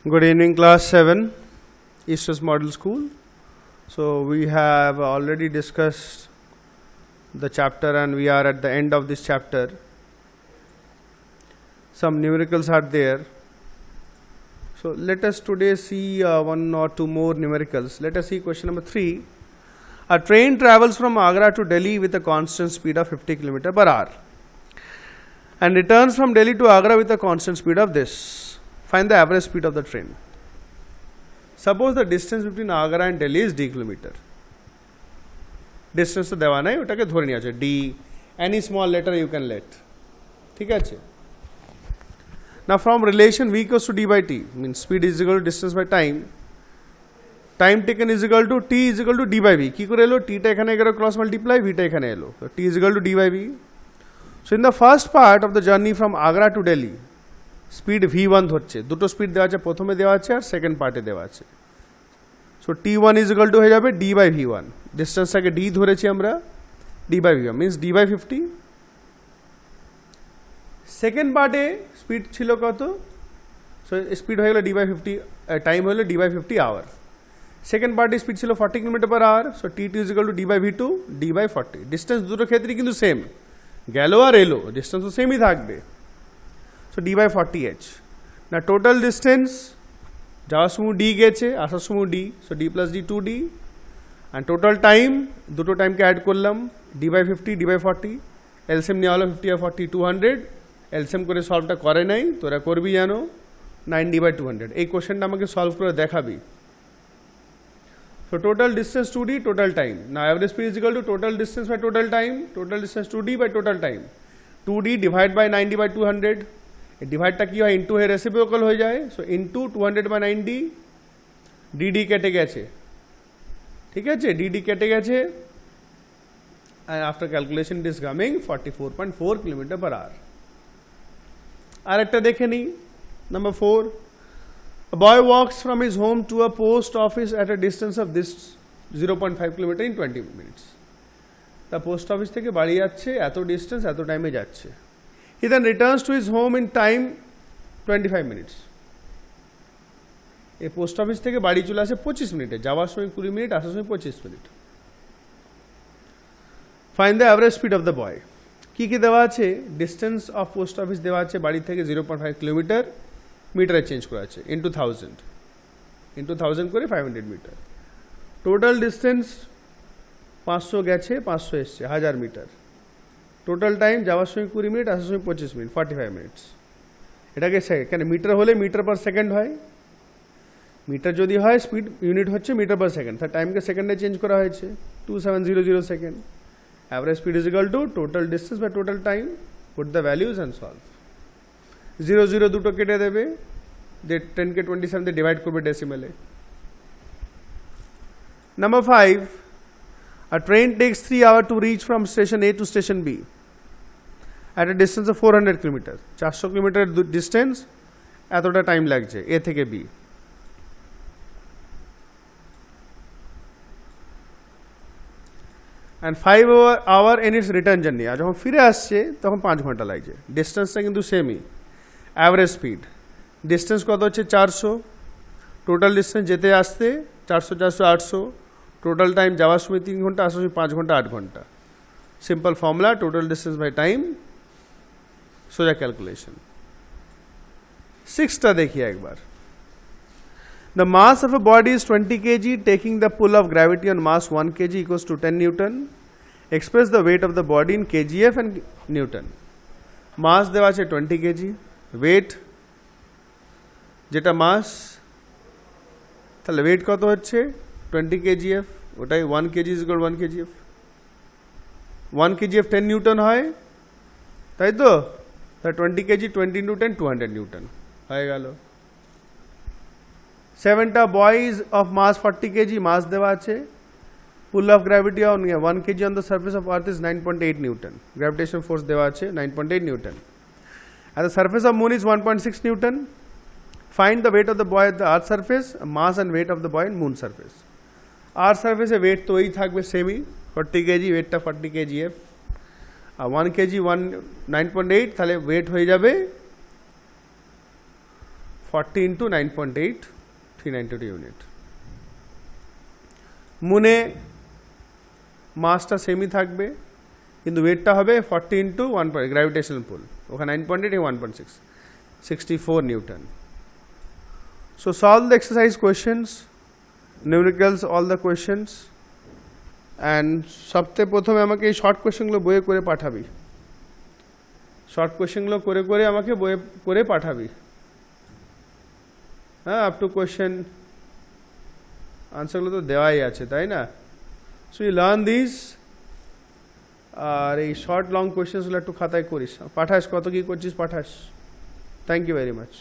Good evening, class 7, Easters Model School. So we have already discussed the chapter and we are at the end of this chapter. Some numericals are there. So let us today see one or two more numericals. Let us see question number 3. A train travels from Agra to Delhi with a constant speed of 50 km per hour and returns from Delhi to Agra with a constant speed of this. Find the average speed of the train. Suppose the distance between Agra and Delhi is d kilometer. Distance to দেওয়া নাই, ওটাকে ধরে নিয়ে আছে d, any small letter you can let. ঠিক আছে? Now from relation v equals to d by t, means speed is equal to distance by time. Time taken is equal to t is equal to d by v. কি করে এলো? t টা এখানে গেল cross multiply, v টা এখানে এলো. So t is equal to d by v. So in the first part of the journey from Agra to Delhi, speed v1 ধরছে, দুটো স্পিড দেওয়া আছে, প্রথমে দেওয়া আছে আর সেকেন্ড পার্টে দেওয়া আছে। So t1 is equal two হয়ে যাবে d বাই v1, ডিস্টেন্সটাকে d ধরেছি আমরা, d by v1 means d by 50। Second পার্টে স্পিড ছিল কত? সো স্পিড হয়ে গেল d বাই 50, টাইম হলো d বাই 50 আওয়ার। সেকেন্ড পার্টে স্পিড ছিল 40 kilometre per hour, so t2 is equal to d by v2, d by 40। Distance দুটো ক্ষেত্রে কিন্তু সেম, গেল আর এলো, ডিস্টেন্স তো সেমই থাকবে। So d by 40h. Now total distance, যাওয়ার সময় d গেছে, আসার সময় d, so d plus d 2d, and total time, দুটো টাইমকে অ্যাড করলাম, d by 50, d by 40, LCM নেওয়া হলো 50 আর 40 200, LCM করে সলভটা করে নাই, তোরা করবি জানো, 9d by 200। এই কোশ্চেনটা আমাকে সলভ করে দেখাবি। So total distance 2d, total time. Now average speed is equal to total distance by total time, total distance 2d by total time. 2d divide by 90 by 200, ডিভাইডটা কি হয়, ইন্টু হয়ে reciprocal হয়ে যায়, সো ইন্টু 200 বাই 90, ডিডি কেটে গেছে, ঠিক আছে, DD কেটে গেছে, and after calculation it is coming 44.4 kilometre per hour. আরেকটা দেখে নিই, number 4, a boy walks from his home to a post office at a distance of this 0.5 kilometer in 20 minutes। তা পোস্ট অফিস থেকে বাড়ি যাচ্ছে, এত ডিস্টেন্স, এত টাইমে যাচ্ছে। He then returns to his home in time 25 minutes. এই post office থেকে বাড়ি চলে আসে 25 মিনিটে, যাওয়ার সময় 20 মিনিট, আসার সময় 25 minute. Find the average speed of the boy. কি কি দেওয়া আছে? ডিস্টেন্স অফ পোস্ট অফিস দেওয়া আছে বাড়ি থেকে 0.5 কিলোমিটার, মিটারে চেঞ্জ করা আছে, ইন্টু 1000 করে 500 মিটার। টোটাল ডিস্টেন্স 500 গেছে, 500 এসছে, 1000 মিটার। টোটাল টাইম যাওয়ার সময় 20 মিনিট, আসার সময় 25 মিনিট, 45 মিনিটস। এটাকে কেন মিটার হলে মিটার পার সেকেন্ড হয়, মিটার যদি হয় স্পিড ইউনিট হচ্ছে মিটার পার সেকেন্ড, তার টাইমকে সেকেন্ডে চেঞ্জ করা হয়েছে, 2700 সেকেন্ড। Average speed is equal to total distance by total time, put the values and solve. 0 দুটো কেটে দেবে, যে 10কে 27 দিয়ে ডিভাইড করবে ডেসিমেলে। Number 5, a train takes 3 hours to reach from station A to station B at a distance of 400 km. 400 kilometre distance, এতটা time লাগছে A থেকে B। and 5 hour in its return journey, আর যখন ফিরে আসছে তখন 5 ঘন্টা লাগছে। ডিস্টেন্সটা কিন্তু সেমই। অ্যাভারেজ স্পিড, ডিস্টেন্স কত হচ্ছে 400, টোটাল ডিস্টেন্স যেতে আসতে 400 400 800, টোটাল টাইম যাওয়ার সময় 3 ঘন্টা, আসার সময় 5 ঘন্টা 8 ঘন্টা। Simple formula, total distance by time, সোজা ক্যালকুলেশন। 6টা দেখি একবার। The mass of a body is 20 kg, taking the pull of gravity on mass 1 kg equals to 10 Newton. Express the weight of the body in kgf and Newton. মাস দেওয়া আছে 20 kg, wait যেটা মাস, তাহলে wait কত হচ্ছে 20 kgf, ওটাই 1 kg is equal to 1 kgf। 1 kgf 10 Newton হয়, তাই তো, 20 kg 20 into 10 200 নিউটন হয়ে গেল। 7টা boys of mass 40 kg, mass দেওয়া আছে, pull of gravity on 1 kg on the surface of earth is 9.8 newton, gravitation force দেওয়া আছে 9.8 newton, and the surface of moon is 1.6 Newton. Find the weight of the boy at the earth surface, mass and weight of the boy in moon surface. Earth surface weight তো এই থাকবে semi, 40 kg, ওয়েটটা 40 kgf, আর 1 kg 9.8, তাহলে wait হয়ে যাবে 40 into 9.8, 392 unit. মুনে মাসটা সেমই থাকবে, কিন্তু ওয়েটটা হবে 40 into 1 গ্র্যাভিটেশনাল পুল, ওখানে 9.8 এ 1.6, 64 Newton. So solve the exercise questions, numericals, all the questions, and সবথেকে প্রথমে আমাকে এই শর্ট কোয়েশ্চেনগুলো বইয়ে করে পাঠাবি, শর্ট কোয়েশ্চেনগুলো করে করে আমাকে বইয়ে করে পাঠাবি। হ্যাঁ, আপ টু কোয়েশ্চেন আনসারগুলো তো দেওয়াই আছে, তাই না? সো ইউ লার্ন দিস, আর এই শর্ট লং কোয়েশ্চেনগুলো একটু খাতায় করিস, পাঠাস, কত কী করছিস পাঠাস। Thank you very much.